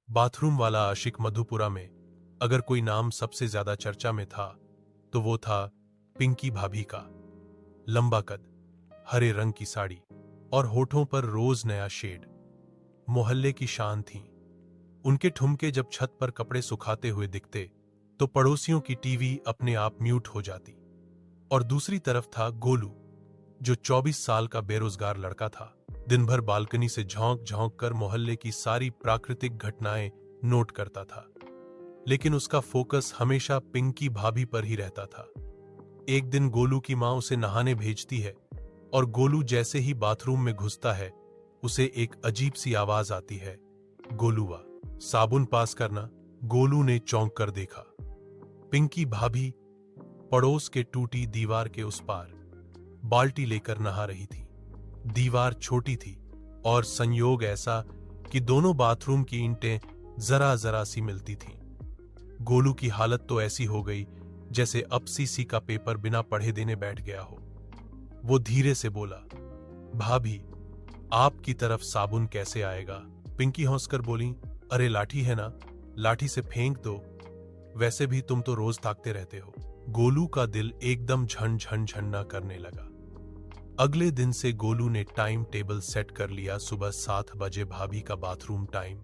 Bathroom वाला आशिक मधुपुरा में अगर कोई नाम सबसे ज्यादा चर्चा में था तो वो था पिंकी भाभी का। लंबा कद, हरे रंग की साड़ी और होठों पर रोज नया शेड। मोहल्ले की शान थी। उनके ठुमके जब छत पर कपड़े सुखाते हुए दिखते तो पड़ोसियों की टीवी अपने आप म्यूट हो जाती। और दूसरी तरफ था गोलू, जो 24 साल का बेरोजगार लड़का था। दिन भर बालकनी से झोंक झोंक कर मोहल्ले की सारी प्राकृतिक घटनाएं नोट करता था, लेकिन उसका फोकस हमेशा पिंकी भाभी पर ही रहता था। एक दिन गोलू की मां उसे नहाने भेजती है और गोलू जैसे ही बाथरूम में घुसता है उसे एक अजीब सी आवाज आती है, गोलूवा, साबुन पास करना। गोलू ने चौंक कर देखा। पिंकी भाभी पड़ोस के टूटी दीवार के उस पार बाल्टी लेकर नहा रही थी। दीवार छोटी थी और संयोग ऐसा कि दोनों बाथरूम की ईंटें जरा जरा सी मिलती थीं। गोलू की हालत तो ऐसी हो गई जैसे अब सीसी का पेपर बिना पढ़े देने बैठ गया हो। वो धीरे से बोला, भाभी, आपकी तरफ साबुन कैसे आएगा? पिंकी हंसकर बोली, अरे लाठी है ना, लाठी से फेंक दो, वैसे भी तुम तो रोज ताकते रहते हो। गोलू का दिल एकदम झन झन झन्ना करने लगा। अगले दिन से गोलू ने टाइम टेबल सेट कर लिया। सुबह 7 बजे भाभी का बाथरूम टाइम।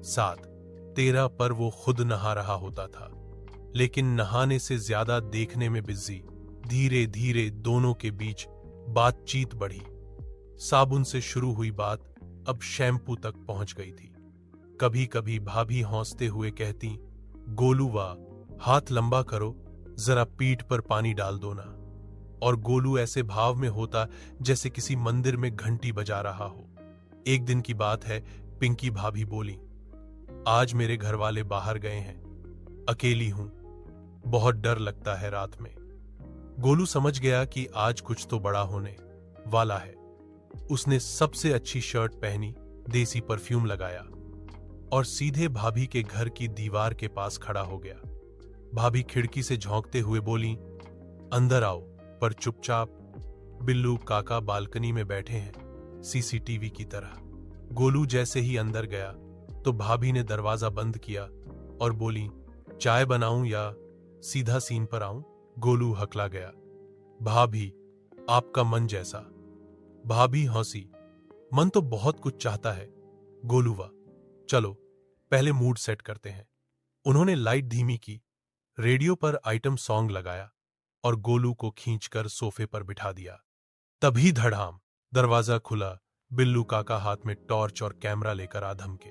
7:13 पर वो खुद नहा रहा होता था, लेकिन नहाने से ज्यादा देखने में बिजी। धीरे धीरे दोनों के बीच बातचीत बढ़ी। साबुन से शुरू हुई बात अब शैम्पू तक पहुंच गई थी। कभी कभी भाभी हंसते हुए कहती, गोलू वाह, हाथ लंबा करो, जरा पीठ पर पानी डाल दो ना। और गोलू ऐसे भाव में होता जैसे किसी मंदिर में घंटी बजा रहा हो। एक दिन की बात है, पिंकी भाभी बोली, आज मेरे घर वाले बाहर गए हैं, अकेली हूं, बहुत डर लगता है रात में। गोलू समझ गया कि आज कुछ तो बड़ा होने वाला है। उसने सबसे अच्छी शर्ट पहनी, देसी परफ्यूम लगाया और सीधे भाभी के घर की दीवार के पास खड़ा हो गया। भाभी खिड़की से झांकते हुए बोली, अंदर आओ, पर चुपचाप। बिल्लू काका बालकनी में बैठे हैं, सीसीटीवी की तरह। गोलू जैसे ही अंदर गया तो भाभी ने दरवाजा बंद किया और बोली, चाय बनाऊं या सीधा सीन पर आऊं? गोलू हकला गया, भाभी, आपका मन जैसा। भाभी हंसी, मन तो बहुत कुछ चाहता है गोलूवा, चलो पहले मूड सेट करते हैं। उन्होंने लाइट धीमी की, रेडियो पर आइटम सॉन्ग लगाया और गोलू को खींचकर सोफे पर बिठा दिया। तभी धड़ाम, दरवाजा खुला। बिल्लू काका हाथ में टॉर्च और कैमरा लेकर आ धमके।